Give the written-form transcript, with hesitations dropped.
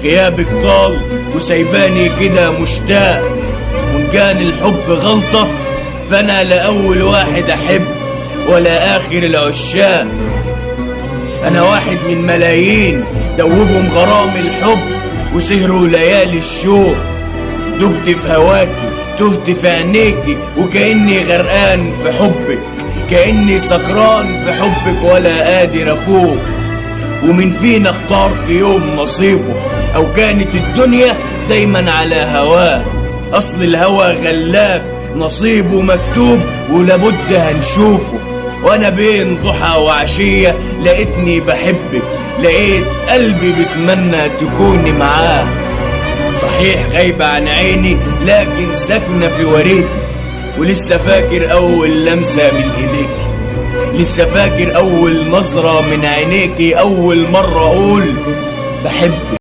غيابك طال وسايباني كده مشتاق، وإن كان الحب غلطة فأنا لا أول واحد أحب ولا آخر العشاق. أنا واحد من ملايين دوبهم غرام الحب وسهروا ليالي الشوق، دبت في هواكي تهت في عينيكي وكأني غرقان في حبك، كأني سكران في حبك ولا قادر أفوق. ومن فينا اختار في يوم نصيبه، أو كانت الدنيا دايما على هواه؟ أصل الهوى غلاب نصيبه مكتوب ولابد هنشوفه. وأنا بين ضحى وعشية لقيتني بحبك، لقيت قلبي بتمنى تكوني معاه. صحيح غايبة عن عيني لكن ساكنة في وريدي، ولسه فاكر أول لمسة من إيديك، لسه فاكر أول نظرة من عينيكي، أول مرة أقول بحبك.